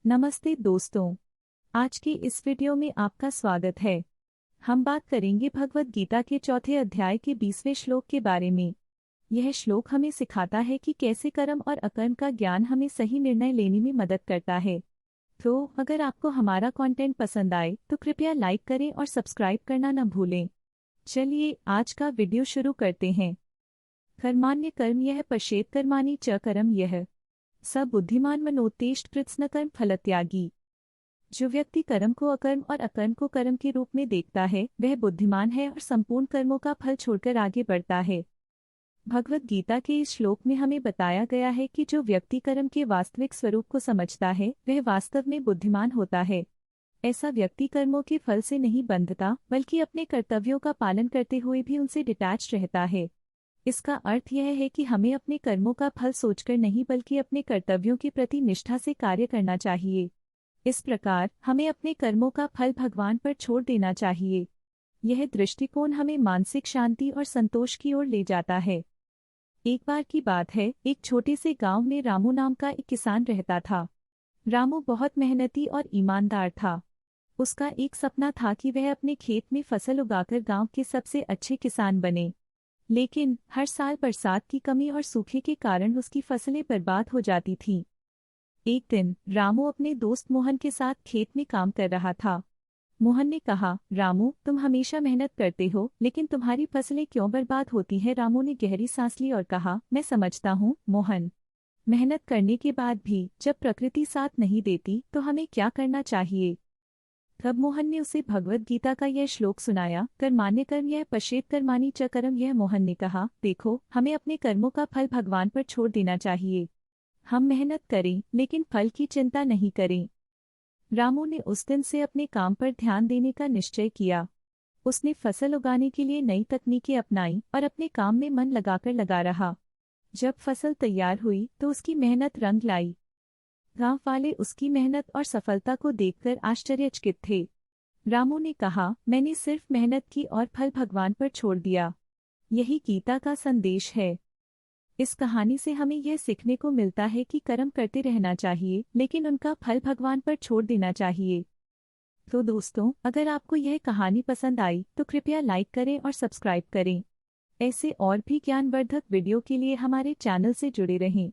नमस्ते दोस्तों। आज की इस वीडियो में आपका स्वागत है। हम बात करेंगे भगवद गीता के चौथे अध्याय के 20वें श्लोक के बारे में। यह श्लोक हमें सिखाता है कि कैसे कर्म और अकर्म का ज्ञान हमें सही निर्णय लेने में मदद करता है। तो अगर आपको हमारा कंटेंट पसंद आए तो कृपया लाइक करें और सब्सक्राइब करना न भूलें। चलिए आज का वीडियो शुरू करते हैं। कर्माण्य कर्म यह पश्येत कर्माणि च करम यह स बुद्धिमान मनोत्तेष्ट कृत्स्न कर्म फलत्यागी। जो व्यक्ति कर्म को अकर्म और अकर्म को कर्म के रूप में देखता है वह बुद्धिमान है और संपूर्ण कर्मों का फल छोड़कर आगे बढ़ता है। भगवद गीता के इस श्लोक में हमें बताया गया है कि जो व्यक्ति कर्म के वास्तविक स्वरूप को समझता है वह वास्तव में बुद्धिमान होता है। ऐसा व्यक्ति कर्मों के फल से नहीं बंधता बल्कि अपने कर्तव्यों का पालन करते हुए भी उनसे डिटैच रहता है। इसका अर्थ यह है कि हमें अपने कर्मों का फल सोचकर नहीं बल्कि अपने कर्तव्यों के प्रति निष्ठा से कार्य करना चाहिए। इस प्रकार हमें अपने कर्मों का फल भगवान पर छोड़ देना चाहिए। यह दृष्टिकोण हमें मानसिक शांति और संतोष की ओर ले जाता है। एक बार की बात है, एक छोटे से गांव में रामू नाम का एक किसान रहता था। रामू बहुत मेहनती और ईमानदार था। उसका एक सपना था कि वह अपने खेत में फसल उगाकर गांव के सबसे अच्छे किसान बने। लेकिन हर साल बरसात की कमी और सूखे के कारण उसकी फसलें बर्बाद हो जाती थीं। एक दिन रामू अपने दोस्त मोहन के साथ खेत में काम कर रहा था। मोहन ने कहा, रामू तुम हमेशा मेहनत करते हो लेकिन तुम्हारी फसलें क्यों बर्बाद होती हैं? रामू ने गहरी सांस ली और कहा, मैं समझता हूँ मोहन। मेहनत करने के बाद भी जब प्रकृति साथ नहीं देती तो हमें क्या करना चाहिए? तब मोहन ने उसे भगवद गीता का यह श्लोक सुनाया, कर्माण्य कर्म यह पश्येत कर्माणि च करम यह। मोहन ने कहा, देखो हमें अपने कर्मों का फल भगवान पर छोड़ देना चाहिए। हम मेहनत करें लेकिन फल की चिंता नहीं करें। रामू ने उस दिन से अपने काम पर ध्यान देने का निश्चय किया। उसने फसल उगाने के लिए नई तकनीकें अपनाई और अपने काम में मन लगाकर लगा रहा। जब फसल तैयार हुई तो उसकी मेहनत रंग लाई। गांव वाले उसकी मेहनत और सफलता को देखकर आश्चर्यचकित थे। रामू ने कहा, मैंने सिर्फ मेहनत की और फल भगवान पर छोड़ दिया। यही गीता का संदेश है। इस कहानी से हमें यह सीखने को मिलता है कि कर्म करते रहना चाहिए लेकिन उनका फल भगवान पर छोड़ देना चाहिए। तो दोस्तों, अगर आपको यह कहानी पसंद आई तो कृपया लाइक करें और सब्सक्राइब करें। ऐसे और भी ज्ञानवर्धक वीडियो के लिए हमारे चैनल से जुड़े रहें।